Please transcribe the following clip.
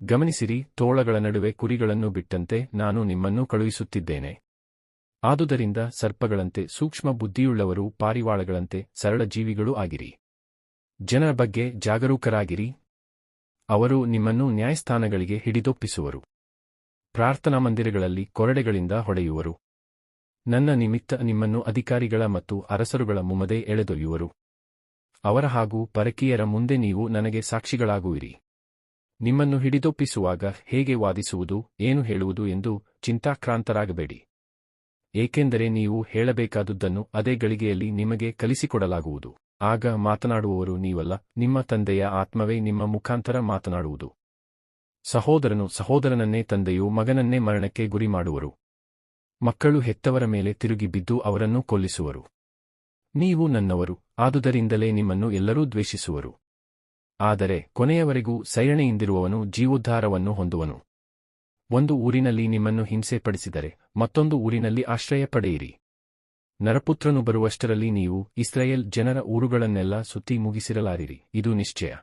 ಗಮನಿಸಿರಿ, ತೋಳಗಳ ನಡುವೆ ಕುರಿಗಳನ್ನು ಬಿಟ್ಟಂತೆ ನಾನು ನಿಮ್ಮನ್ನು ಕಳುಹಿಸುತ್ತಿದ್ದೇನೆ. ಆದುದರಿಂದ ಸರ್ಪಗಳಂತೆ ಸೂಕ್ಷ್ಮ ಬುದ್ಧಿಯುಳ್ಳವರು, ಪಾರಿವಾಳಗಳಂತೆ ಸರಳ ಜೀವಿಗಳೂ ಆಗಿರಿ. ಜನರ ಬಗ್ಗೆ ಜಾಗರೂಕರಾಗಿರಿ. ಅವರು ನಿಮ್ಮನ್ನು ನ್ಯಾಯಸ್ಥಾನಗಳಿಗೆ ಹಿಡಿದೊಪ್ಪಿಸುವರು. ಪ್ರಾರ್ಥನಾ ಮಂದಿರಗಳಲ್ಲಿ ಕೊರಡೆಗಳಿಂದ ಹೊಡೆಯುವರು. ನನ್ನ ನಿಮಿತ್ತ ನಿಮ್ಮನ್ನು ಅಧಿಕಾರಿಗಳ ಮತ್ತು ಅರಸರುಗಳ ಮುಮ್ಮದೆ ಎಳೆದೊಯ್ಯುವರು. ಅವರ ಹಾಗೂ ಪರಕೀಯರ ಮುಂದೆ ನೀವು ನನಗೆ ಸಾಕ್ಷಿಗಳಾಗುವಿರಿ. ನಿಮ್ಮನ್ನು ಹಿಡಿದೊಪ್ಪಿಸುವಾಗ ಹೇಗೆ ವಾದಿಸುವುದು, ಏನು ಹೇಳುವುದು ಎಂದು ಚಿಂತಾಕ್ರಾಂತರಾಗಬೇಡಿ. ಏಕೆಂದರೆ ನೀವು ಹೇಳಬೇಕಾದುದನ್ನು ಅದೇ ಗಳಿಗೆಯಲ್ಲಿ ನಿಮಗೆ ಕಲಿಸಿಕೊಡಲಾಗುವುದು. ಆಗ ಮಾತನಾಡುವವರು ನೀವಲ್ಲ, ನಿಮ್ಮ ತಂದೆಯ ಆತ್ಮವೇ ನಿಮ್ಮ ಮುಖಾಂತರ ಮಾತನಾಡುವುದು. ಸಹೋದರನು ಸಹೋದರನನ್ನೇ, ತಂದೆಯು ಮಗನನ್ನೇ ಮರಣಕ್ಕೆ ಗುರಿಮಾಡುವರು. ಮಕ್ಕಳು ಹೆತ್ತವರ ಮೇಲೆ ತಿರುಗಿ ಬಿದ್ದು ಅವರನ್ನು ಕೊಲ್ಲಿಸುವರು. ನೀವು ನನ್ನವರು, ಆದುದರಿಂದಲೇ ನಿಮ್ಮನ್ನು ಎಲ್ಲರೂ ದ್ವೇಷಿಸುವರು. ಆದರೆ ಕೊನೆಯವರೆಗೂ ಸೈರಣೆಯಿಂದಿರುವವನು ಜೀವೋದ್ಧಾರವನ್ನು ಹೊಂದುವನು. ಒಂದು ಊರಿನಲ್ಲಿ ನಿಮ್ಮನ್ನು ಹಿಂಸೆಪಡಿಸಿದರೆ ಮತ್ತೊಂದು ಊರಿನಲ್ಲಿ ಆಶ್ರಯ ಪಡೆಯಿರಿ. ನರಪುತ್ರನು ಬರುವಷ್ಟರಲ್ಲಿ ನೀವು ಇಸ್ರಾಯೇಲ್ ಜನರ ಊರುಗಳನ್ನೆಲ್ಲ ಸುತ್ತಿ ಮುಗಿಸಿರಲಾರಿರಿ, ಇದು ನಿಶ್ಚಯ.